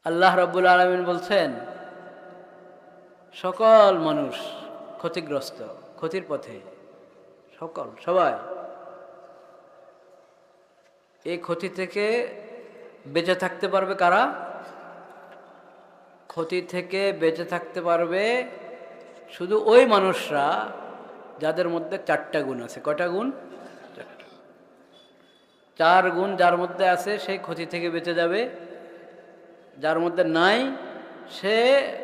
আল্লাহ রাব্বুল আলামিন বলছেন, সকল মানুষ ক্ষতিগ্রস্ত, ক্ষতির পথে, সবাই এই ক্ষতি থেকে বেঁচে থাকতে পারবে কারা? ক্ষতি থেকে বেঁচে থাকতে পারবে শুধু ওই মানুষরা যাদের মধ্যে 4টা গুণ আছে। কয়টা গুণ? 4টা। 4 গুণ যার মধ্যে আছে সেই ক্ষতি থেকে বেঁচে যাবে, যার মধ্যে নাই সে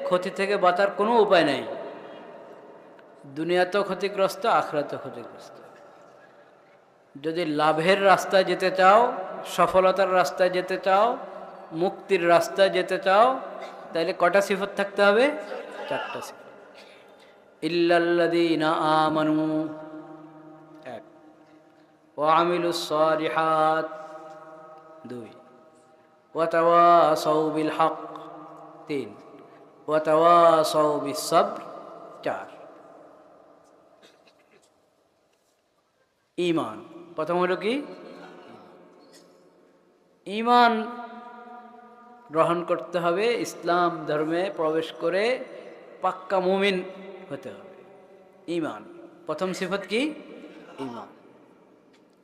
ক্ষতি থেকে বাঁচার কোনো উপায় নাই। দুনিয়াতেও ক্ষতিগ্রস্ত, আখিরাতেও ক্ষতিগ্রস্ত। যদি লাভের রাস্তায় যেতে চাও, সফলতার রাস্তায় যেতে চাও, মুক্তির রাস্তায় যেতে চাও, তাহলে কটা সিফত থাকতে হবে? 4টা সিফত। ইল্লাল্লাযীনা আমানু, 1, ওয়া আমিলুস সালিহাত, 2, ওয়া তাওয়াসাউ বিল হক, 3, ওয়া তাওয়াসাউ বিস সাবর, 4। ঈমান। প্রথম হলো কি? ঈমান গ্রহণ করতে হবে, ইসলাম ধর্মে প্রবেশ করে পাক্কা মুমিন হতে হবে। ঈমান প্রথম সিফত কি? ঈমান।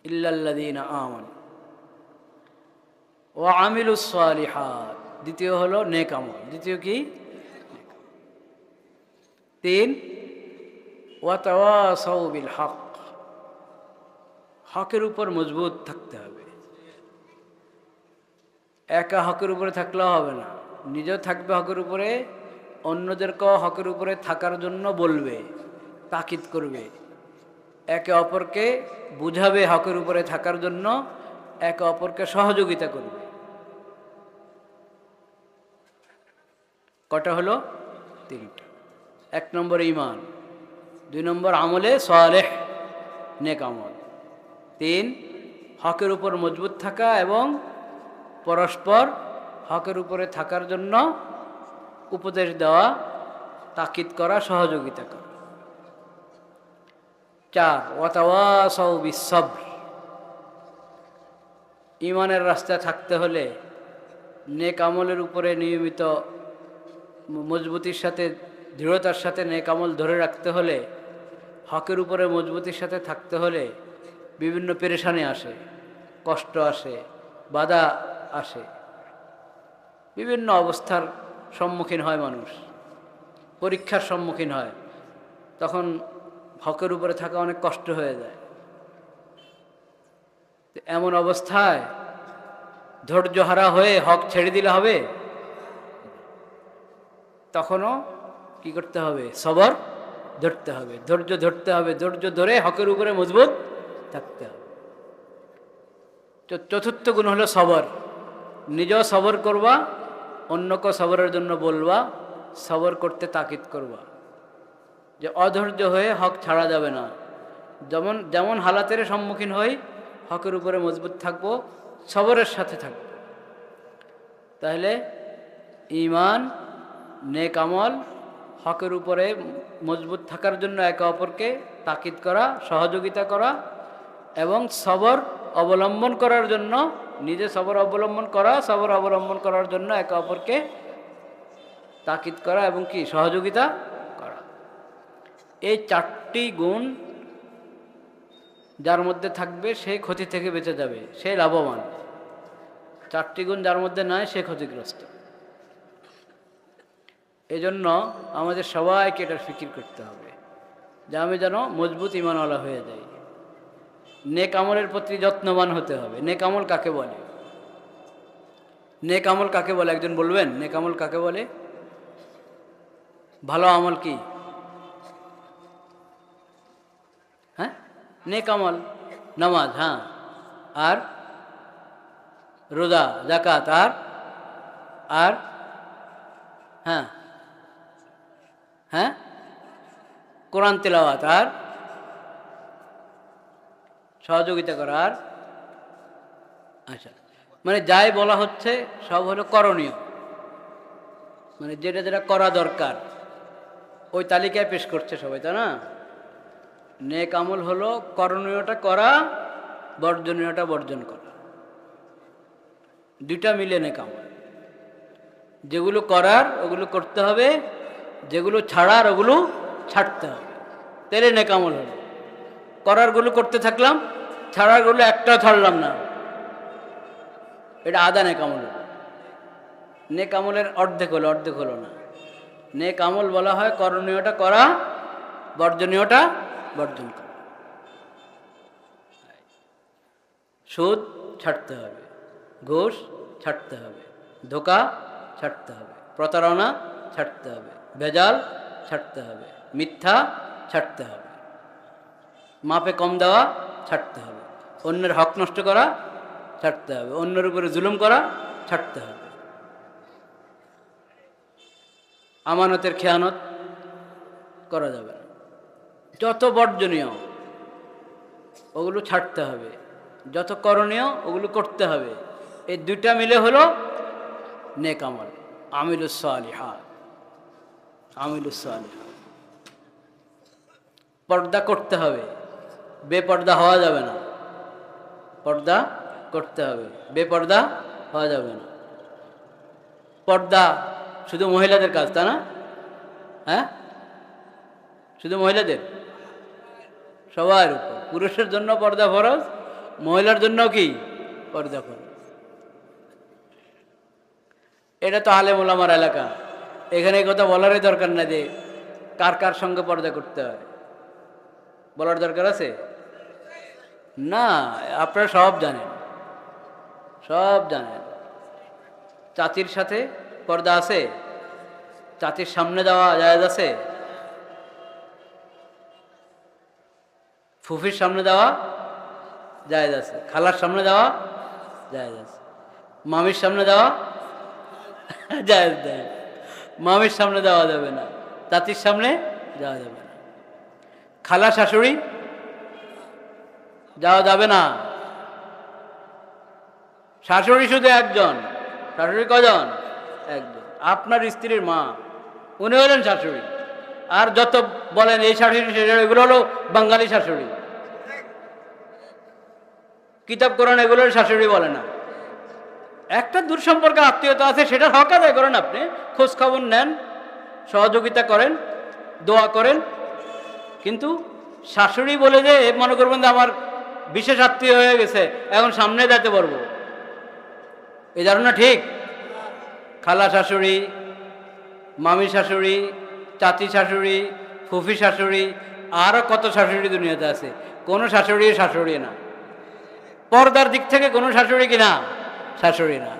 ইল্লাল্লাযীনা আমানু ওয়া আমিলুস সালিহাত, দ্বিতীয় হলো নেক আমল। দ্বিতীয় কি? 3, ওয়া তাওয়াসাউ বিল হক, হকের উপর মজবুত থাকতে হবে। একা হকের উপরে থাকলেও হবে না, নিজেও থাকবে হকের উপরে, অন্যদেরকেও হকের উপরে থাকার জন্য বলবে, তাকিদ করবে, একে অপরকে বুঝাবে হকের উপরে থাকার জন্য, একে অপরকে সহযোগিতা করবে। কটা হলো? 3টা। 1 নম্বর ঈমান, 2 নম্বর আমলে সালেহ, নেক আমল, 3 হকের উপর মজবুত থাকা এবং পরস্পর হকের উপরে থাকার জন্য উপদেশ দেওয়া, তাকিদ করা, সহযোগিতা করা। 4, ওয়া তাওয়াসাউ বিস সাবর, ঈমানের রাস্তায় থাকতে হলে, নেক আমলের উপরে নিয়মিত মজবুতির সাথে, দৃঢ়তার সাথে নেক আমল ধরে রাখতে হলে, হকের উপরে মজবুতির সাথে থাকতে হলে বিভিন্ন পেরেশানি আসে, কষ্ট আসে, বাধা আসে, বিভিন্ন অবস্থার সম্মুখীন হয় মানুষ, পরীক্ষার সম্মুখীন হয়। তখন হকের উপরে থাকা অনেক কষ্ট হয়ে যায়। এমন অবস্থায় ধৈর্যহারা হয়ে হক ছেড়ে দিলে হবে? তখনও কি করতে হবে? সবর ধরতে হবে, ধৈর্য ধরতে হবে, ধৈর্য ধরে হকের উপরে মজবুত থাকতে হবে। চতুর্থ গুণ হলো সবর। নিজেও সবর করবা, অন্যকে সবরের জন্য বলবা, সবর করতে তাকিদ করবা, যে অধৈর্য হয়ে হক ছাড়া যাবে না। যেমন যেমন হালাতের সম্মুখীন হই, হকের উপরে মজবুত থাকবো, সবরের সাথে থাকবো। তাহলে ঈমান, নেক আমল, হকের উপরে মজবুত থাকার জন্য একে অপরকে তাকিদ করা, সহযোগিতা করা, এবং সবর অবলম্বন করার জন্য, নিজে সবর অবলম্বন করা, সবর অবলম্বন করার জন্য একে অপরকে তাকিদ করা এবং কি সহযোগিতা করা। এই 4টি গুণ যার মধ্যে থাকবে সে ক্ষতি থেকে বেঁচে যাবে, সে লাভবান। 4টি গুণ যার মধ্যে নাই সে ক্ষতিগ্রস্ত। এজন্য আমাদের সবাইকে এটার ফিকির করতে হবে যে আমি যেন মজবুত ঈমানওয়ালা হয়ে যাই। নেক আমলের প্রতি যত্নবান হতে হবে। নেক আমল কাকে বলে? নেক আমল কাকে বলে? একজন বলবেন নেক আমল কাকে বলে? ভালো আমল কি? হ্যাঁ, নেক আমল নামাজ, হ্যাঁ, আর রোজা, যাকাত, আর আর হ্যাঁ হ্যাঁ কোরআন তেলাওয়াত, আর সহযোগিতা করা, আর আচ্ছা, মানে যাই বলা হচ্ছে সব হলো করণীয়, মানে যেটা যেটা করা দরকার ওই তালিকায় পেশ করছে সবাই, তাই না? নেক আমল হলো করণীয়টা করা, বর্জনীয়টা বর্জন করা, দুইটা মিলে নেক আমল। যেগুলো করার ওগুলো করতে হবে, যেগুলো ছাড়ার ওগুলো ছাড়তে হবে, তাহলে নেক আমল হলো। করারগুলো করতে থাকলাম, ছাড়ারগুলো একটাও ছাড়লাম না, এটা আধা নেক আমল হলো। নেক আমলের অর্ধেক হলো, অর্ধেক হলো না। নেক আমল বলা হয় করণীয়টা করা, বর্জনীয়টা বর্জন করা। সুদ ছাড়তে হবে, ঘুষ ছাড়তে হবে, ধোঁকা ছাড়তে হবে, প্রতারণা ছাড়তে হবে, ভেজাল ছাড়তে হবে, মিথ্যা ছাড়তে হবে, মাপে কম দেওয়া ছাড়তে হবে, অন্যের হক নষ্ট করা ছাড়তে হবে, অন্যের উপরে জুলুম করা ছাড়তে হবে, আমানতের খেয়ানত করা যাবে না। যত বর্জনীয় ওগুলো ছাড়তে হবে, যত করণীয় ওগুলো করতে হবে। এই দুইটা মিলে হলো নেক আমল, আমিলুস সালিহাত, আমিলুস সালিহাত। পর্দা করতে হবে, বেপর্দা হওয়া যাবে না। পর্দা করতে হবে, বেপর্দা হওয়া যাবে না। পর্দা শুধু মহিলাদের কাজ, তা না? হ্যাঁ, শুধু মহিলাদের? সবার উপর। পুরুষের জন্য পর্দা ফরজ, মহিলার জন্য কি পর্দা ফরজ। এটা তো আলেম ওলামার এলাকা, এখানে এই কথা বলারই দরকার না যে কার কার সঙ্গে পর্দা করতে হয়, বলার দরকার আছে না? আপনারা সব জানেন, সব জানেন। চাচির সাথে পর্দা আছে? চাচির সামনে যাওয়া জায়েজ আছে? ফুফির সামনে যাওয়া জায়েজ আছে, খালার সামনে যাওয়া জায়েজ আছে, মামির সামনে যাওয়া জায়েজ দেয়। মামির সামনে যাওয়া যাবে না, চাচির সামনে যাওয়া যাবে না, খালা শাশুড়ি যাওয়া যাবে না। শাশুড়ি শুধু একজন। শাশুড়ি কজন? একজন। আপনার স্ত্রীর মা, উনি হলেন শাশুড়ি। আর যত বলেন এই শাশুড়ি এগুলো হলো বাঙালি শাশুড়ি, কিতাব কোরআন এগুলোর শাশুড়ি বলে না। একটা দূর সম্পর্কে আত্মীয়তা আছে, সেটার হক আদায় করেন, আপনি খোঁজ খবর নেন, সহযোগিতা করেন, দোয়া করেন। কিন্তু শাশুড়ি বলে যে মনে করবেন যে আমার বিশেষ আত্মীয় হয়ে গেছে, এখন সামনে যেতে পারবো, এই ধারণা ঠিক? খালা শাশুড়ি, মামি শাশুড়ি, চাচি শাশুড়ি, ফুফি শাশুড়ি, আরও কত শাশুড়ি দুনিয়াতে আছে। কোনো শাশুড়ি শাশুড়ি না। পর্দার দিক থেকে কোনো শাশুড়ি কি না? শাশুড়ি না।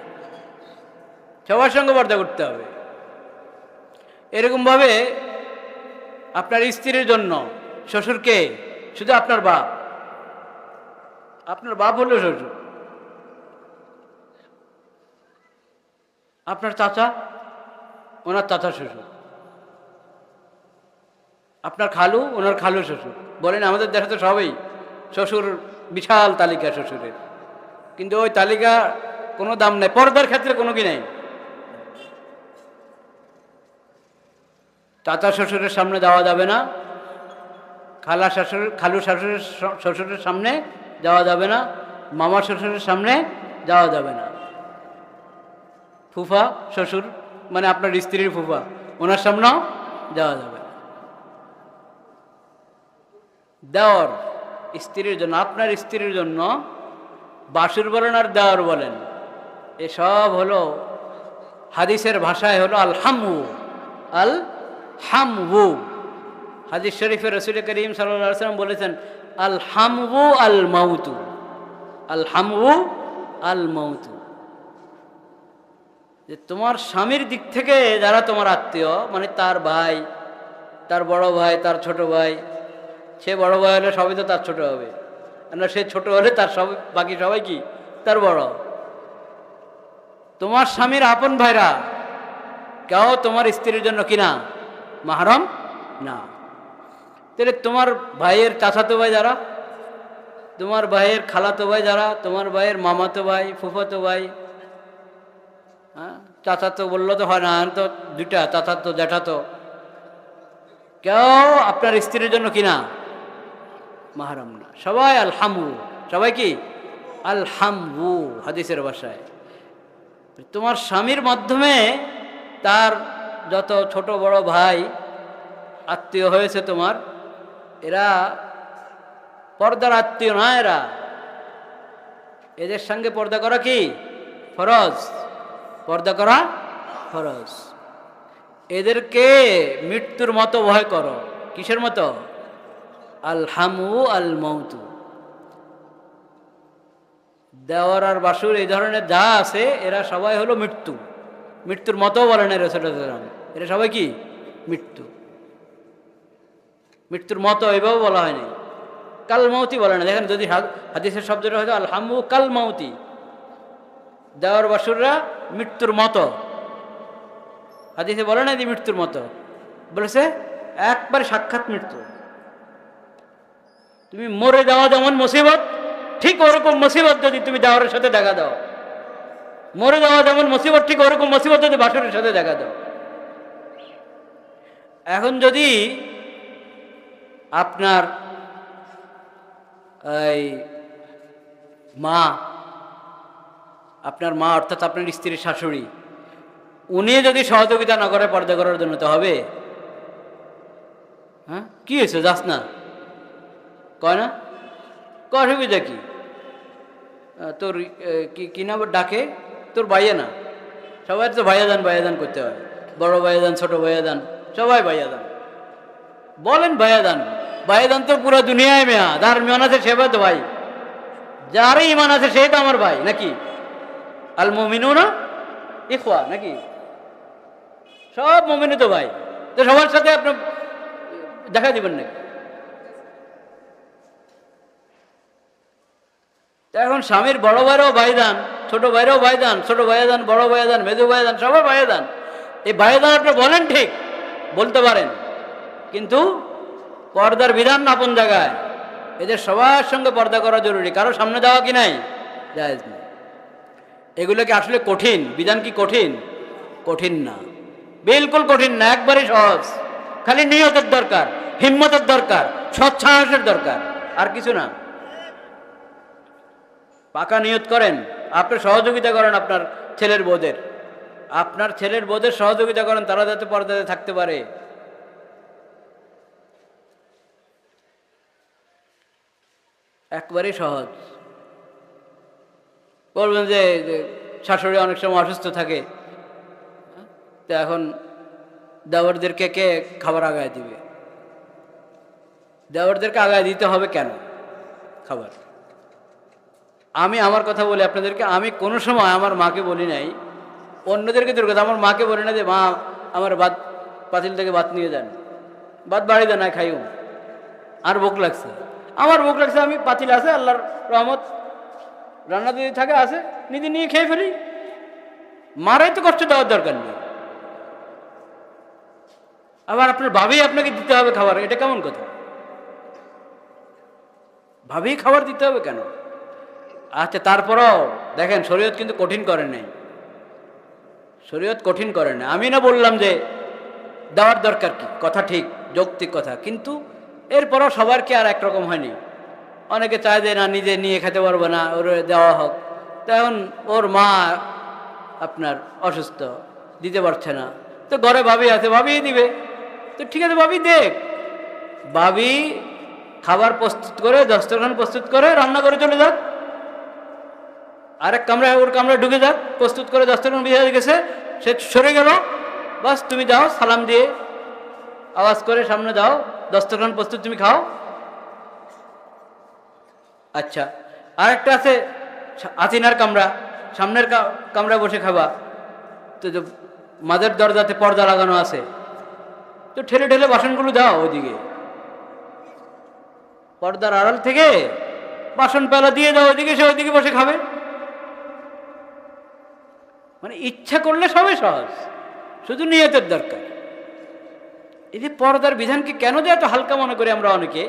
সবার সঙ্গে পর্দা করতে হবে। এরকমভাবে আপনার স্ত্রীর জন্য শ্বশুরকে, শুধু আপনার বাপ, আপনার বাপ হলো শ্বশুর, আপনার চাচা, ওনার চাচা শ্বশুর, আপনার খালু, ওনার খালু শ্বশুর। বলেন আমাদের দেশে তো সবই শ্বশুর, বিশাল তালিকা শ্বশুরের, কিন্তু ওই তালিকা কোনো দাম নেই, পর্দার ক্ষেত্রে কোনো কি নেই। চাচা শ্বশুরের সামনে যাওয়া যাবে না, খালা শাশুড়, খালু শাশুড়ের শ্বশুরের সামনে যাওয়া যাবে না, মামা শ্বশুরের সামনে যাওয়া যাবে না। ফুফা শ্বশুর মানে আপনার স্ত্রীর ফুফা, ওনার সামনেও যাওয়া যাবে না। দেওর স্ত্রীর জন্য, আপনার স্ত্রীর জন্য বাসুর বলেন আর দেওর বলেন, এসব হলো হাদিসের ভাষায় হলো আল হামু, আল হামু। হাদিস শরীফে রসুল করিম সাল্লাল্লাহু আলাইহি ওয়াসাল্লাম বলেছেন আল হামু আল মাউতু, আল হামু আল মাউতু। যে তোমার স্বামীর দিক থেকে যারা তোমার আত্মীয়, মানে তার ভাই, তার বড় ভাই, তার ছোট ভাই, সে বড় ভাই হলে সবাই তো তার ছোট হবে, না সে ছোট হলে তার সবাই, বাকি সবাই কি তার বড়। তোমার স্বামীর আপন ভাইরা কেউ তোমার স্ত্রীর জন্য কিনা মাহরম না। তাহলে তোমার ভাইয়ের চাচাতো ভাই যারা, তোমার ভাইয়ের খালাতো ভাই যারা, তোমার ভাইয়ের মামাতো ভাই, ফুফাতো ভাই, হ্যাঁ চাচাতো বললো তো হয় না, তো দুইটা চাচাতো জ্যাঠাতো, কেউ আপনার স্ত্রীর জন্য কিনা মাহরম না। সবাই আল হামু, সবাই কি আল হামু হাদিসের ভাষায়। তোমার স্বামীর মাধ্যমে তার যত ছোট বড় ভাই আত্মীয় হয়েছে তোমার, এরা পর্দার আত্মীয় না, এদের সঙ্গে পর্দা করা কি ফরজ, পর্দা করা ফরজ। এদেরকে মৃত্যুর মতো ভয় করো। কিসের মতো? আল হামু আল মৌতু। দেওয়ার আর বাসুর এই ধরনের যা আছে এরা সবাই হলো মৃত্যু, মৃত্যুর মতো বলেন রাসূলুল্লাহ, এরা সবাই কি মৃত্যু, মৃত্যুর মতো এভাবে বলা হয়নি, কাল মাউতি বলে না। দেখেন যদি হাদিসের শব্দটা হয়তো আল হামু কাল মাউতি, দেওয়ার বাসুররা মৃত্যুর মতো, হাদিসে বলে না যে মৃত্যুর মতো, বলেছে একবারে সাক্ষাৎ মৃত্যু। তুমি মরে যাওয়া যেমন মুসিবত, ঠিক ওরকম মুসিবত যদি তুমি দেওয়ারের সাথে দেখা দাও, মরে যাওয়া যেমন মুসিবত, ঠিক ওরকম মুসিবত যদি বাসুরের সাথে দেখা দাও। এখন যদি আপনার এই মা, আপনার মা অর্থাৎ আপনার স্ত্রীর শাশুড়ি, উনি যদি সহযোগিতা না করে পর্দা করার জন্য, তো হবে? হ্যাঁ, কি হয়েছে যাস না, কয় না, অসুবিধা কি? তোর কি নাম ডাকে, তোর ভাইয়া না, সবাই তো ভাইয়াদান ভাইয়াদান করতে হয়, বড় ভাইয়াদান ছোট ভাইয়াদান সবাই ভাইয়াদান বলেন, ভাইয়াদান ভাইয়াদান তো পুরো দুনিয়ায় মেয়া, যার ইমান আছে সে তো ভাই, যারই ইমান আছে সেই তো আমার ভাই, নাকি? আল মুমিনুনা ইখওয়া, নাকি? সব মুমিনই তো ভাই, তো সবার সাথে আপনি দেখা দিবেন নাকি? এখন স্বামীর বড় ভাইরাও ভাইদান, ছোট ভাইরাও ভাইদান, ছোট ভাইয়াদান, বড় ভাইয়াদান, মেজু ভাইয়াদান, সবাই ভাইয়াদান। এই ভাইয়াদান আপনি বলেন, ঠিক বলতে পারেন, কিন্তু পর্দার বিধান না আপন জায়গায়। এদের সবার সঙ্গে পর্দা করা জরুরি, কারো সামনে দেওয়া কি নাই, জায়েজ নেই। এগুলো কি আসলে কঠিন? বিধান কি কঠিন? কঠিন না, বিলকুল কঠিন না, একবারই সহজ। খালি নিয়তের দরকার, হিম্মতের দরকার, সৎসাহসের দরকার, আর কিছু না। পাকা নিয়ত করেন, আপনি সহযোগিতা করেন আপনার ছেলের বউদের, আপনার ছেলের বউদের সহযোগিতা করেন, তারা যাতে পর্দাতে থাকতে পারে। একবারেই সহজ। বলবেন যে শাশুড়ি অনেক সময় অসুস্থ থাকে, তো এখন দেওরদেরকে কে খাবার আগায় দিবে? দেওরদেরকে আগায় দিতে হবে কেন খাবার? আমি আমার কথা বলি আপনাদেরকে, আমি কোনো সময় আমার মাকে বলি নাই, অন্যদেরকে দূর কথা, আমার মাকে বলি না যে মা আমার ভাত পাতিল থেকে ভাত নিয়ে যান, ভাত বাড়ি দেন, খাইও, আর ভোক লাগছে, আমার ভোক লাগছে, আমি পাতিল আছে আল্লাহর রহমত, রান্না যদি থাকে আছে, নিজে নিয়ে খেয়ে ফেলি, মারাই তো কষ্ট দেওয়ার দরকার নেই। আবার আপনার ভাবেই আপনাকে দিতে হবে খাবার, এটা কেমন কথা? ভাবেই খাবার দিতে হবে কেন? আচ্ছা, তারপরও দেখেন শরীয়ত কিন্তু কঠিন করে নাই, শরীয়ত কঠিন করে না। আমি না বললাম যে দেওয়ার দরকার কি, কথা ঠিক, যৌক্তিক কথা, কিন্তু এরপরও সবার কি আর একরকম হয়নি। অনেকে চায় যে না, নিজে নিয়ে খেতে পারবো না, ওর দেওয়া হোক। তখন ওর মা আপনার অসুস্থ, দিতে পারছে না, তো ঘরে ভাবি আছে, ভাবিই দিবে, তো ঠিক আছে ভাবি দেখ, ভাবি খাবার প্রস্তুত করে, দস্তরখান প্রস্তুত করে রান্না করে চলে যাক, আরেক কামরায় ওর কামরায় ঢুকে যাক, প্রস্তুত করে দস্তরখান বিছিয়ে গেছে, সে সরে গেল, বাস তুমি যাও সালাম দিয়ে আওয়াজ করে সামনে যাও, দস্তরখান প্রস্তুত, তুমি খাও। আচ্ছা, আরেকটা আছে আচিনার কামরা, সামনের কামরায় বসে খাবা, তো মাঝের দরজাতে পর্দা লাগানো আছে, তো ঠেলে ঠেলে বাসনগুলো দাও ওইদিকে, পর্দার আড়াল থেকে বাসন পেলা দিয়ে দাও ওইদিকে, সে ওইদিকে বসে খাবে। মানে ইচ্ছা করলে সবই সহজ, শুধু নিয়তের দরকার। এই যে পর্দার বিধানকে কেন যে এত হালকা মনে করি আমরা অনেকে,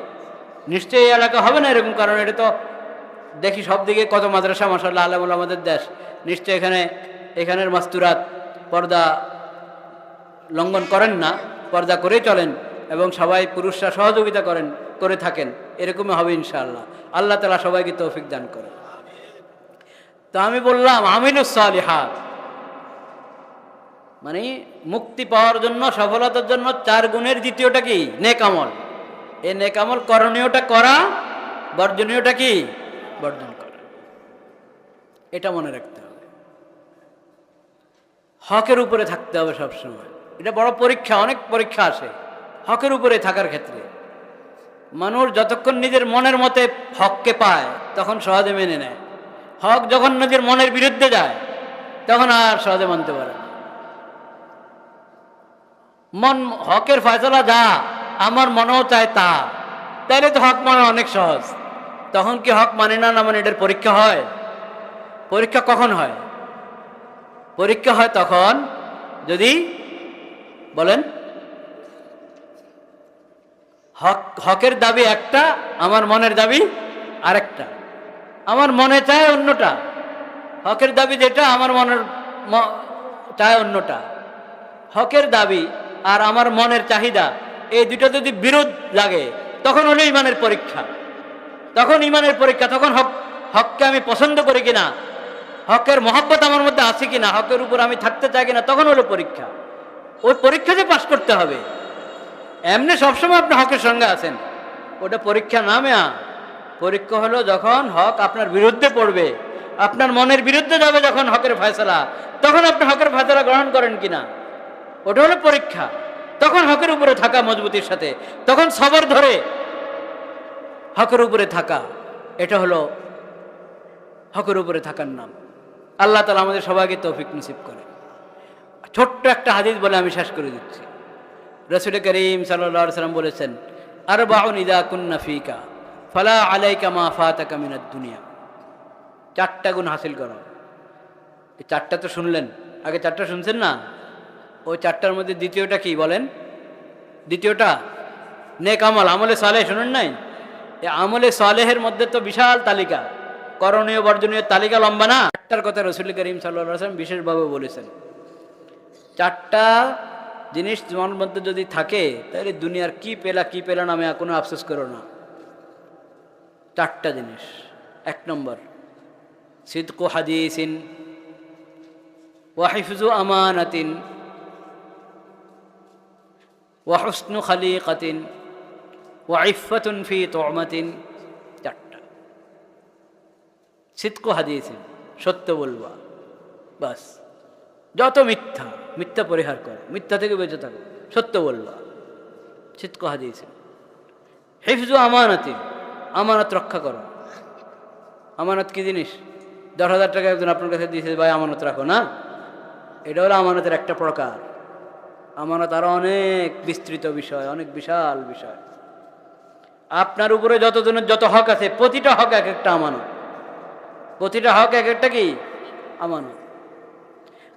নিশ্চয়ই এই এলাকা হবে না এরকম, কারণ এটা তো দেখি সব দিকে কত মাদ্রাসা, মাশাআল্লাহ, আলেমুল আমাদের দেশ, নিশ্চয় এখানের মাস্তুরাত পর্দা লঙ্ঘন করেন না, পর্দা করে চলেন, এবং সবাই পুরুষরা সহযোগিতা করে থাকেন, এরকমই হবে ইনশাআল্লাহ। আল্লাহ তাআলা সবাইকে তৌফিক দান করে। তো আমি বললাম আমিলুস সালিহাত, মানে মুক্তি পাওয়ার জন্য, সফলতার জন্য 4 গুণের দ্বিতীয়টা কি? নেক আমল। এই নেক আমল করণীয়টা করা, বর্জনীয়টা কি? বর্জন করা। এটা মনে রাখতে হবে। হকের উপরে থাকতে হবে সবসময়। এটা বড় পরীক্ষা, অনেক পরীক্ষা আসে হকের উপরে থাকার ক্ষেত্রে। মানুষ যতক্ষণ নিজের মনের মতে হককে পায় তখন সহজে মেনে নেয়। হক যখন নিজের মনের বিরুদ্ধে যায় তখন আর সহজে মানতে পারে না। মন হকের ফয়সালা যা আমার মনেও চায় তা, তাইলে তো হক মানা অনেক সহজ। তখন কি হক মানে না, না মানে এটার পরীক্ষা হয়? পরীক্ষা কখন হয়? পরীক্ষা হয় তখন যদি বলেন হকের দাবি একটা, আমার মনের দাবি আরেকটা। আমার মনে চায় অন্যটা, হকের দাবি যেটা আমার মনের চায় অন্যটা। হকের দাবি আর আমার মনের চাহিদা এই দুটো যদি বিরোধ লাগে তখন হলো ইমানের পরীক্ষা। তখন ইমানের পরীক্ষা, তখন হককে আমি পছন্দ করি কিনা, হকের মহব্বত আমার মধ্যে আছে কিনা, হকের উপর আমি থাকতে চাই কিনা, তখন হলো পরীক্ষা। ওই পরীক্ষাতে পাস করতে হবে। এমনি সবসময় আপনি হকের সঙ্গে আছেন, ওটা পরীক্ষা না মেয়া। পরীক্ষা হলো যখন হক আপনার বিরুদ্ধে পড়বে, আপনার মনের বিরুদ্ধে যাবে যখন হকের ফয়সালা, তখন আপনি হকের ফয়সালা গ্রহণ করেন কিনা, ওটা হলো পরীক্ষা। তখন হকের উপরে থাকা মজবুতির সাথে, তখন সবর ধরে হকের উপরে থাকা, এটা হলো হকের উপরে থাকার নাম। আল্লাহ তাআলা আমাদের সবাইকে তৌফিক নসিব করে। ছোট্ট একটা হাদিস বলে আমি শেষ করে দিচ্ছি। রাসূল করিম সাল্লাল্লাহু আলাইহি ওয়াসাল্লাম বলেছেন, আরবাউন ইযা কুন্না ফীকা ফালা আলাইকা মা ফাতাকা মিনাদ দুনিয়া। 4টা গুণ হাসিল করো। এই 4টা তো শুনলেন, আগে 4টা শুনছেন না? ওই 4টার মধ্যে দ্বিতীয়টা কি বলেন? দ্বিতীয়টা নেক আমল, আমলে সালেহ। শুনেন নাই? এই আমলে সালেহের মধ্যে তো বিশাল তালিকা, করণীয় বর্জনীয় তালিকা লম্বা না? 4টার কথা রাসূল করিম সাল্লাল্লাহু আলাইহি ওয়াসাল্লাম বিশেষভাবে বলেছেন। 4টা জিনিস তোমার মধ্যে যদি থাকে তাহলে দুনিয়ার কি পেলা নামে কোনো আফসোস করো না। 4টা জিনিস। 1 নম্বর সিদকু হাদিসিন ওয়া হিফযু আমানাতিন ওয়া হুসনু খালিকাতিন ওয়া ইফফাতুন ফি তু'মাতিন। 4টা। সিদকু হাদিসিন, সত্য বলবা, বাস। যত মিথ্যা পরিহার কর, মিথ্যা থেকে বেঁচে থাকো, সত্য বলবা, সিদকু হাদিসিন। হিফযু আমানাতিন, আমানত রক্ষা করো। আমানত কি জিনিস? 10,000 টাকা একজন আপনার কাছে দিয়েছে, ভাই আমানত রাখো না, এটা হলো আমানতের একটা প্রকার। আমানত আরো অনেক বিস্তৃত বিষয়, অনেক বিশাল বিষয়। আপনার উপরে যতজনের যত হক আছে, প্রতিটা হক এক একটা আমানত। প্রতিটা হক এক একটা কি? আমানত।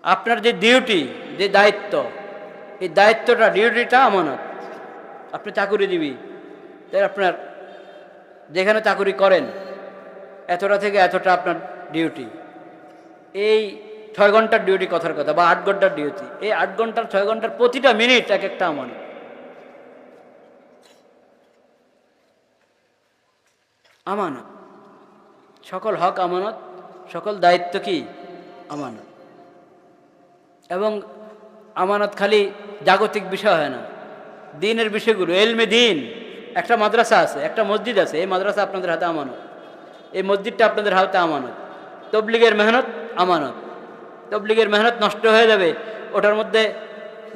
আপনার যে ডিউটি, যে দায়িত্ব, এই দায়িত্বটা, ডিউটিটা আমানত। আপনি চাকুরিজীবী, তাই আপনার যেখানে চাকুরি করেন এতটা থেকে এতটা আপনার ডিউটি। এই 6 ঘন্টার ডিউটি কথার কথা, বা 8 ঘন্টার ডিউটি। এই 8 ঘন্টার 6 ঘন্টার প্রতিটা মিনিট এক একটা আমানত। আমানত, সকল হক আমানত, সকল দায়িত্ব কি? আমানত। এবং আমানত খালি জাগতিক বিষয় হয় না, দিনের বিষয়গুলো, এলমে দিন। একটা মাদ্রাসা আছে, একটা মসজিদ আছে, এই মাদ্রাসা আপনাদের হাতে আমানত, এই মসজিদটা আপনাদের হাতে আমানত। তবলিগের মেহনত আমানত। তবলিগের মেহনত নষ্ট হয়ে যাবে, ওটার মধ্যে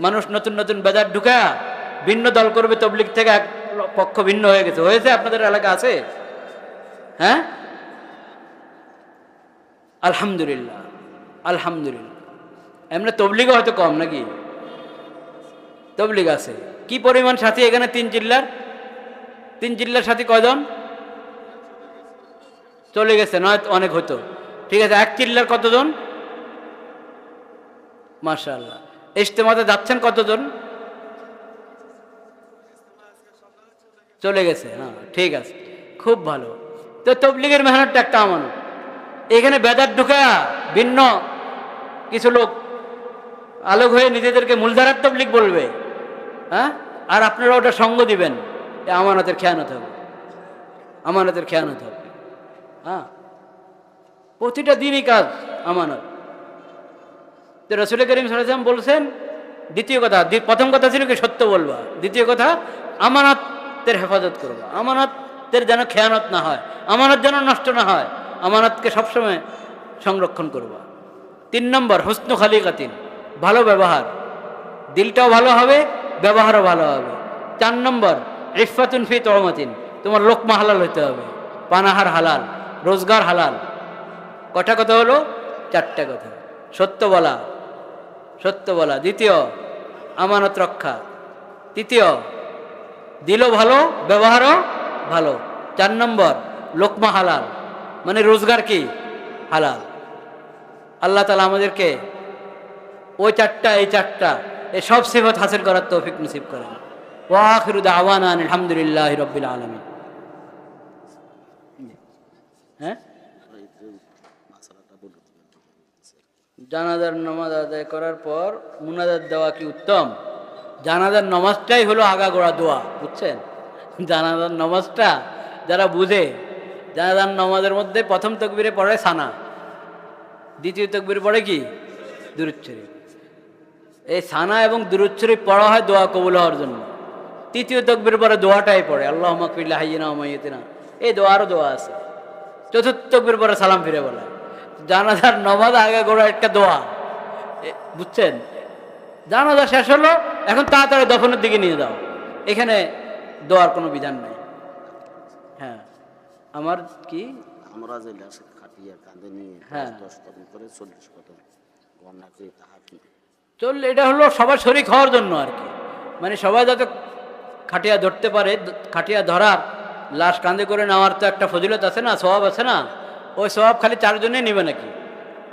মানুষ নতুন নতুন বেদাত ঢুকা ভিন্ন দল করবে, তবলিগ থেকে এক পক্ষ ভিন্ন হয়ে গেছে। হয়েছে আপনাদের এলাকা আছে? হ্যাঁ, আলহামদুলিল্লাহ, আলহামদুলিল্লাহ। এমনি তবলিগও হয়তো কম নাকি? তবলিগ আছে। কি পরিমাণ সাথী এখানে? 3 জিল্লার। 3 জিল্লার সাথী কয়জন? চলে গেছে, নয় অনেক হতো। ঠিক আছে, 1 জিল্লার কতজন? মাশাআল্লাহ। ইজতেমাতে যাচ্ছেন কতজন? চলে গেছে। হ্যাঁ, ঠিক আছে, খুব ভালো। তো তবলিগের মেহনতটা একটা আমানত। এখানে বেদাত ঢুকা ভিন্ন কিছু লোক আলোক হয়ে নিজেদেরকে মূলধারার তবলিগ বলবে, হ্যাঁ, আর আপনারা ওটা সঙ্গ দিবেন। আমানতের খেয়ানত হবে, আমানতের খেয়ানত হবে। হ্যাঁ, প্রতিটা দিনই কাজ আমানত। তো রাসূল করিম সাল্লাল্লাহু আলাইহি ওয়াসাল্লাম বলছেন, দ্বিতীয় কথা, প্রথম কথা ছিল কি সত্য বলবা, দ্বিতীয় কথা আমানতের হেফাজত করবা, আমানতের যেন খেয়ানত না হয়, আমানত যেন নষ্ট না হয়, আমানতকে সবসময় সংরক্ষণ করবা। 3 নম্বর হুসনু খালিকাতিন, ভালো ব্যবহার, দিলটাও ভালো হবে, ব্যবহারও ভালো হবে। 4 নম্বর ইফফাতুন ফি তুমাতিন, তোমার লোকমা হালাল হইতে হবে, পানাহার হালাল, রোজগার হালাল। কটা কথা হলো? 4টা কথা। সত্য বলা, সত্য বলা। দ্বিতীয়, আমানত রক্ষা। তৃতীয়, দিলও ভালো, ব্যবহারও ভালো। 4 নম্বর লোকমা হালাল, মানে রোজগার কি হালাল। আল্লাহ তাআলা আমাদেরকে ওই 4টা, এই 4টা, এই সব সিফাত হাসিল করার তৌফিক নসিব করেন। ওয়া আখিরু দাওয়ানা আলহামদুলিল্লাহি রাব্বিল আলামিন। হ্যাঁ, জানাজার নামাজ আদায় করার পর মুনাজাত দেওয়া কি উত্তম? জানাজার নামাজটাই হলো আগাগোড়া দোয়া, বুঝছেন? জানাজার নামাজটা যারা বুঝে, জানাজার নামাজের মধ্যে প্রথম তাকবীরে পড়ে সানা, দ্বিতীয় তাকবীরে পড়ে কি দুরূদ শরীফ। এই সানা এবং দুরূদ শরীফ পড়া হয় দোয়া কবুল হওয়ার জন্য। তৃতীয় তাকবীর পরে দোয়াটাই পড়ে, আল্লাহুম্মা গফির লি হাইয়িনা ওয়া মাইয়িতিনা, এই দোয়ারও দোয়া আছে। চতুর্থ তাকবীর পরে সালাম ফিরে বলা। জানাজার নামাজ আগাগোড়া একটা দোয়া, বুঝছেন? জানাজা শেষ হলো, এখন তাড়াতাড়ি দফনের দিকে নিয়ে যাও, এখানে দোয়ার কোনো বিধান নেই। হ্যাঁ, আমার কি আমরা যে লাশ খাটিয়ে কাঁধে নিয়ে হ্যাঁ 10 কদম করে 40 কদম গণনা করি, তাহার কি চললে এটা হলো সবার শরীক হওয়ার জন্য আর কি, মানে সবাই যাতে খাটিয়া ধরতে পারে, খাটিয়া ধরার, লাশ কাঁধে করে নেওয়ার তো একটা ফজিলত আছে না, সওয়াব আছে না। ওই সওয়াব খালি 4 জনেই নেবে নাকি?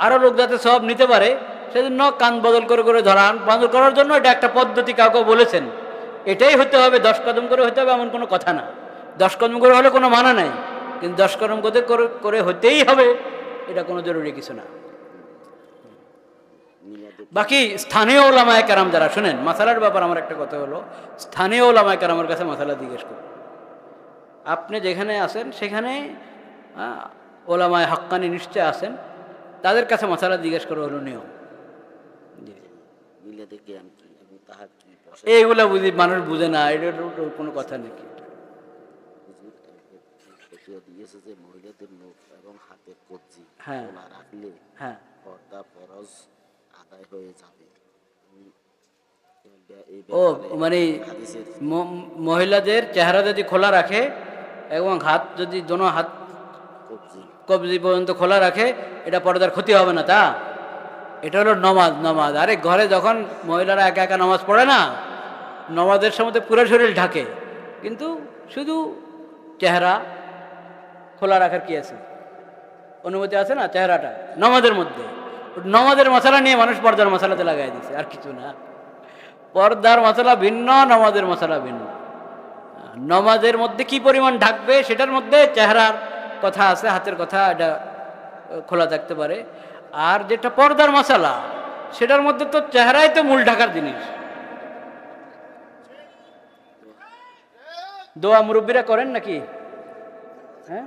আরও লোক যাতে সওয়াব নিতে পারে সেজন্য কান বদল করে করে ধরান বদল করার জন্য এটা একটা পদ্ধতি কাউকে বলেছেন। এটাই হতে হবে, 10 কদম করে হতে হবে এমন কোনো কথা না। 10 কদম করে হলে কোনো মানা নাই, কিন্তু 10 কদম করে হতেই হবে এটা কোনো জরুরি কিছু না। বাকি স্থানীয় ওলামায়ে কেরাম যারা, শুনেন মাসালার ব্যাপার আমার একটা কথা হলো, স্থানীয় ওলামায়ে কেরামের কাছে মাসালা জিজ্ঞেস করুন। আপনি যেখানে আছেন সেখানে ওলামায়ে হাক্কানি নিশ্চয় আছেন, তাদের কাছে মাসালা জিজ্ঞেস করা হলো নিয়ম। মিলাদে জ্ঞান কি এবং তাহার কি এইগুলা বুঝি মানুষ বুঝে না, এটা কোনো কথা নাকি? দিয়েছে যে মহিলাদের মুখ এবং হাতের কবজি হ্যাঁ খোলা রাখলে হ্যাঁ পর্দা ফরজ আদায় হয়ে যাবে। ও মানে মহিলাদের চেহারা যদি খোলা রাখে এবং হাত যদি দোনো হাত কবজি পর্যন্ত খোলা রাখে, এটা পর্দার ক্ষতি হবে না, তা এটা হলো নমাজ। নমাজ, আরে ঘরে যখন মহিলারা একা একা নামাজ পড়ে না, নমাজের সময় তো পুরো শরীর ঢাকে, কিন্তু শুধু চেহারা খোলা রাখার কি আছে, অনুমতি আছে না চেহারাটা নমাজের মধ্যে। নমাজের মশালা নিয়ে মানুষ পর্দার মশালাতে লাগাই দিছে, আর কিছু না। পর্দার মশালা ভিন্ন, নমাজের মশালা ভিন্ন। নমাজের মধ্যে কি পরিমাণ ঢাকবে সেটার মধ্যে চেহারার কথা আছে, হাতের কথা, এটা খোলা থাকতে পারে। আর যেটা পর্দার মশালা সেটার মধ্যে তো চেহারাই তো মূল ঢাকার জিনিস। দোয়া মুরব্বীরা করেন নাকি? হ্যাঁ,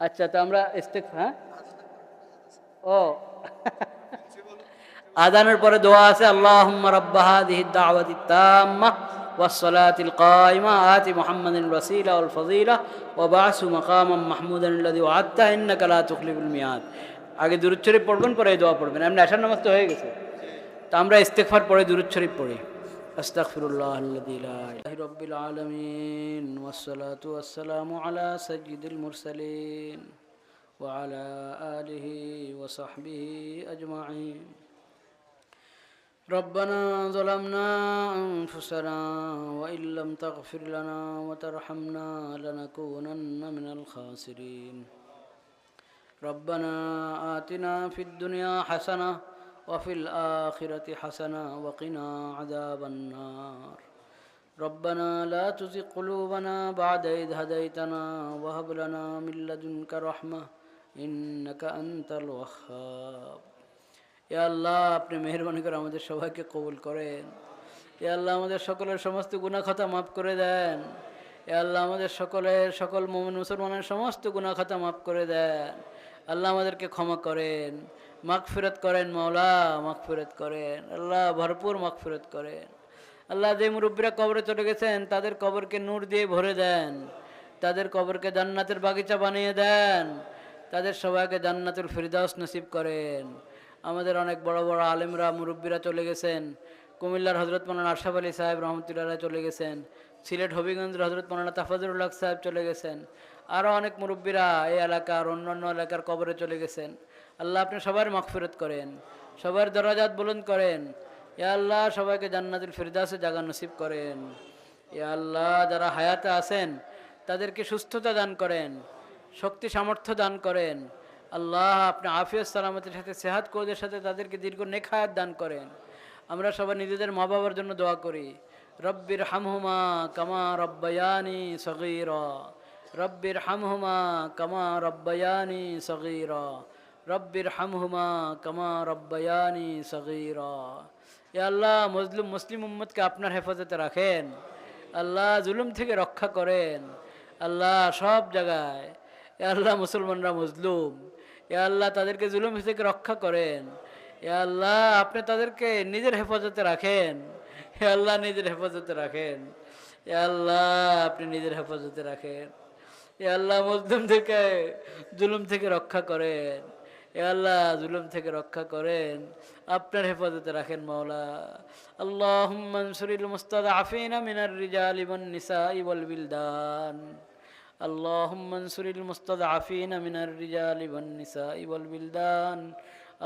আচ্ছা, তো আমরা হ্যাঁ, ও আযানের পরে দোয়া আছে, আল্লাহুম্মা রাব্বা হাযিহিদ দাওয়াতিত তাম্মাহ ওয়াস সালাতিল কায়িমা আতি মুহাম্মাদিন ওয়াসিলা ওয়াল ফাযিলা ওয়া বা'সু মাকামান মাহমুদান আল্লাযী ওয়া'আদতা ইন্নাকা লা তুখলিফুল মিয়াদ। আগে দুরূদ শরীফ পড়বেন, পরে এই দোয়া পড়বেন। এমনি আশার নামাজ তো হয়ে গেছে, তো আমরা ইস্তিগফার পড়ে দুরূদ শরীফ পড়ি। আস্তাগফিরুল্লাহাল্লাযী লা ইলাহা ইল্লা রাব্বিল আলামিন ওয়াস সালাতু ওয়াস সালামু আলা সাইয়্যিদিল মুরসালিন ওয়া আলা আলিহি ওয়া সাহবিহি আজমাইন। ربنا ظلمنا أنفسنا وإن لم تغفر لنا وترحمنا لنكونن من الخاسرين. ربنا آتنا في الدنيا حسنة وفي الآخرة حسنة وقنا عذاب النار. ربنا لا تزغ قلوبنا بعد إذ هديتنا وهب لنا من لدنك رحمة إنك أنت الوهاب. ইয়া আল্লাহ, আপনি মেহেরবানি করে আমাদের সবাইকে কবুল করেন। ইয়া আল্লাহ, আমাদের সকলের সমস্ত গুনাহ খাতা মাফ করে দেন। ইয়া আল্লাহ, আমাদের সকল মুমিন মুসলমানের সমস্ত গুনাহ খাতা মাফ করে দেন। আল্লাহ আমাদেরকে ক্ষমা করেন, মাগফিরাত করেন মাওলা, মাগফিরাত করেন আল্লাহ, ভরপুর মাগফিরাত করেন আল্লাহ। যে মুরব্বীরা কবরে চলে গেছেন তাদের কবরকে নূর দিয়ে ভরে দেন, তাদের কবরকে জান্নাতের বাগিচা বানিয়ে দেন, তাদের সবাইকে জান্নাতুল ফিরদাউস নসিব করেন। আমাদের অনেক বড় বড় আলেমরা মুরব্বীরা চলে গেছেন। কুমিল্লার হজরত মৌলানা আশরাফ আলী সাহেব রহমতুল্লাহ চলে গেছেন, সিলেট হবিগঞ্জের হজরত মৌলানা তাফাজুল হক সাহেব চলে গেছেন, আরও অনেক মুরব্বীরা এই এলাকার অন্যান্য এলাকার কবরে চলে গেছেন। আল্লাহ আপনি সবার মাগফিরাত করেন, সবার দরাজাত বুলন্দ করেন। ইয়া আল্লাহ সবাইকে জান্নাতুল ফিরদাউসে জায়গা নসিব করেন। ইয়া আল্লাহ যারা হায়াতে আছেন তাদেরকে সুস্থতা দান করেন, শক্তি সামর্থ্য দান করেন। আল্লাহ আপনি আফিয়ত সালামতের সাথে সেহাত কোদের সাথে তাদেরকে দীর্ঘ নেক হায়াত দান করেন। আমরা সবাই নিজেদের মা বাবার জন্য দোয়া করি, রব্বির হামহুমা কামা রব্বায়ানি সগীরা, রব্বির হামহুমা কামা রব্বায়ানি সগীরা, রব্বির হামহুমা কামা রব্বায়ানি সগীরা। ইয়া আল্লাহ মুসলিম উম্মতকে আপনার হেফাজতে রাখেন আল্লাহ, জুলুম থেকে রক্ষা করেন আল্লাহ সব জায়গায়। ইয়া আল্লাহ মুসলমানরা মজলুম, ইয়া আল্লাহ তাদেরকে জুলুম থেকে রক্ষা করেন। ইয়া আল্লাহ আপনি তাদেরকে নিজের হেফাজতে রাখেন, ইয়া আল্লাহ নিজের হেফাজতে রাখেন। ইয়া আল্লাহ আপনি নিজের হেফাজতে রাখেন। ইয়া আল্লাহ মজলুমদেরকে জুলুম থেকে রক্ষা করেন, ইয়া আল্লাহ জুলুম থেকে রক্ষা করেন, আপনার হেফাজতে রাখেন মাওলা। আল্লাহুম্মা আনসুরিল মুস্তাদআফিনা মিনার রিজালি ওয়ান নিসাই ওয়াল বিলদান, اللهم انصر المستضعفين من الرجال والنساء والولدان،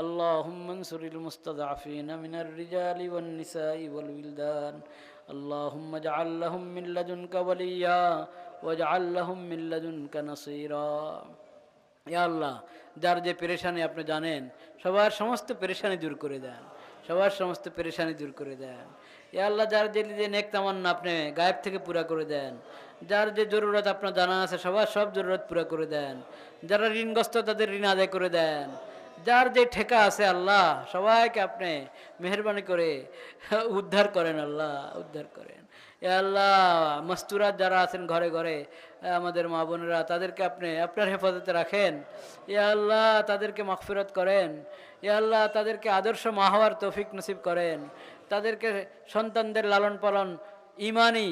اللهم انصر المستضعفين من الرجال والنساء والولدان، اللهم اجعل لهم من لدنك وليا واجعل لهم من لدنك نصيرا। ইয়া আল্লাহ যার যে পেরেশানি আপনি জানেন, সবার সমস্ত পেরেশানি দূর করে দেন, সবার সমস্ত পেরেশানি দূর করে দেন। ইয়া আল্লাহ যার যে নেক তামান্না আপনি গায়েব থেকে পুরা করে দেন, যার যে জরুরত আপনার জানা আছে সবার সব জরুরত পুরা করে দেন, যারা ঋণগ্রস্ত তাদের ঋণ আদায় করে দেন, যার যে ঠেকা আছে আল্লাহ সবাইকে আপনি মেহেরবানি করে উদ্ধার করেন আল্লাহ, উদ্ধার করেন। ইয়া আল্লাহ মস্তুরাত যারা আছেন ঘরে ঘরে আমাদের মা বোনেরা তাদেরকে আপনি আপনার হেফাজতে রাখেন। ইয়া আল্লাহ তাদেরকে মাগফিরাত করেন, ইয়া আল্লাহ তাদেরকে আদর্শ মা হওয়ার তৌফিক নসিব করেন, তাদেরকে সন্তানদের লালন পালন ঈমানি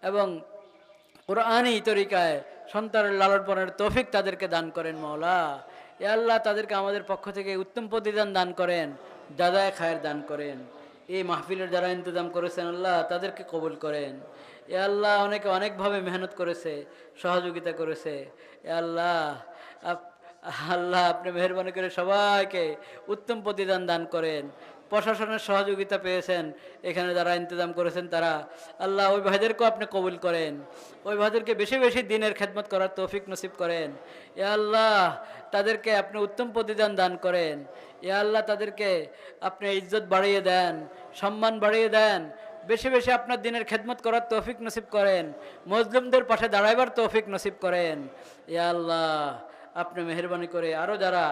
এবং কুরআনী তরিকায় সন্তানের লালন পালনের তৌফিক তাদেরকে দান করেন মাওলা। ইয়া আল্লাহ তাদেরকে আমাদের পক্ষ থেকে উত্তম প্রতিদান দান করেন, জাযায়ে খায়ের দান করেন। এই মাহফিলের যারা ইন্তজাম করেছেন আল্লাহ তাদেরকে কবুল করেন। ইয়া আল্লাহ অনেকে অনেকভাবে মেহনত করেছে, সহযোগিতা করেছে। ইয়া আল্লাহ আল্লাহ আপনি মেহেরবানি করে সবাইকে উত্তম প্রতিদান দান করেন। প্রশাসনের সহযোগিতা পেয়েছেন এখানে যারা ইন্তজাম করেছেন তারা, আল্লাহ ওই ভাইদেরকেও আপনি কবুল করেন, ওই ভাইদেরকে বেশি বেশি দিনের খেদমত করার তৌফিক নসিব করেন। ইয়া আল্লাহ তাদেরকে আপনি উত্তম প্রতিদান দান করেন। ইয়া আল্লাহ তাদেরকে আপনি ইজ্জত বাড়িয়ে দেন, সম্মান বাড়িয়ে দেন, বেশি বেশি আপনার দিনের খেদমত করার তৌফিক নসিব করেন, মজলুমদের পাশে দাঁড়াইবার তৌফিক নসিব করেন। ইয়া আল্লাহ আপনি মেহেরবানি করে আরও যারা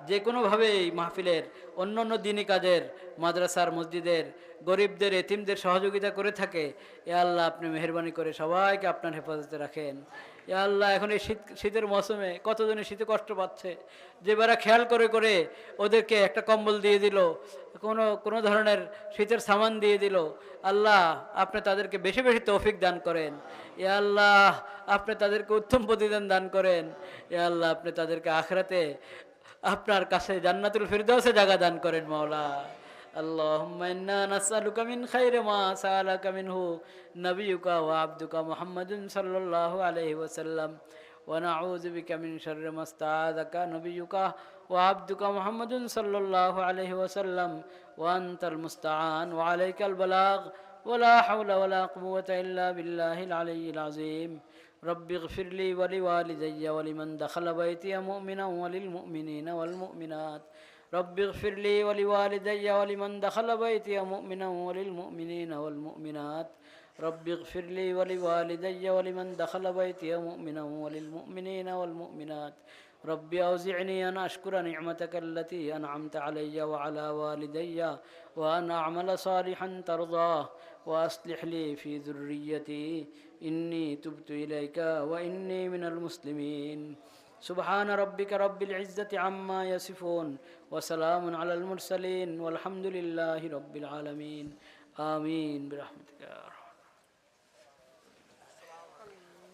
যে কোনোভাবে এই মাহফিলের অন্য অন্য দিনী কাজের মাদ্রাসার মসজিদের গরিবদের এতিমদের সহযোগিতা করে থাকে, ইয়া আল্লাহ আপনি মেহেরবানি করে সবাইকে আপনার হেফাজতে রাখেন। ইয়া আল্লাহ এখন এই শীতের মৌসুমে কতজনে শীতে কষ্ট পাচ্ছে, যেবারা খেয়াল করে করে ওদেরকে একটা কম্বল দিয়ে দিল, কোনো ধরনের শীতের সামান দিয়ে দিল, আল্লাহ আপনি তাদেরকে বেশি বেশি তৌফিক দান করেন। ইয়া আল্লাহ আপনি তাদেরকে উত্তম প্রতিদান দান করেন। ইয়া আল্লাহ আপনি তাদেরকে আখিরাতে আপনার কাছে জান্নাতুল ফিরদাউসে জায়গা দান করেন মাওলা। اللهم إنا نسألك من خير ما سألك منه نبيك وعبدك محمد صلى الله عليه وسلم، ونعوذ بك من شر ما استعاذك نبيك وعبدك محمد صلى الله عليه وسلم، وأنت المستعان وعليك البلاغ، ولا حول ولا قوة إلا بالله العلي العظيم. رب اغفر لي ولوالدي ولمن دخل بيتي مؤمنا وللمؤمنين والمؤمنات. رب اغفر لي ولوالدي ولمن دخل بيتي مؤمنا وللمؤمنين والمؤمنات. رب اغفر لي ولوالدي ولمن دخل بيتي مؤمنا وللمؤمنين والمؤمنات. رب أوزعني أن أشكر نعمتك التي أنعمت علي وعلى والدي وأن أعمل صالحا ترضاه وأصلح لي في ذريتي إني تبت إليك وإني من المسلمين. সুবহান রাব্বিকা রাব্বিল ইজ্জাতি আম্মা ইয়াসিফুন ওয়া সালামুন আলাল মুরসালিন ওয়ালহামদুলিল্লাহি রাব্বিল আলামিন আমিন বিরহমাতিকা ইয়া আরহাম।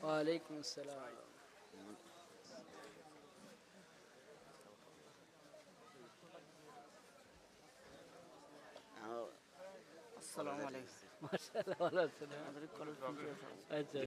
ওয়া আলাইকুম আসসালাম। আসসালামু আলাইকুম। মাশাআল্লাহ, ভালো আছেন? আচ্ছা।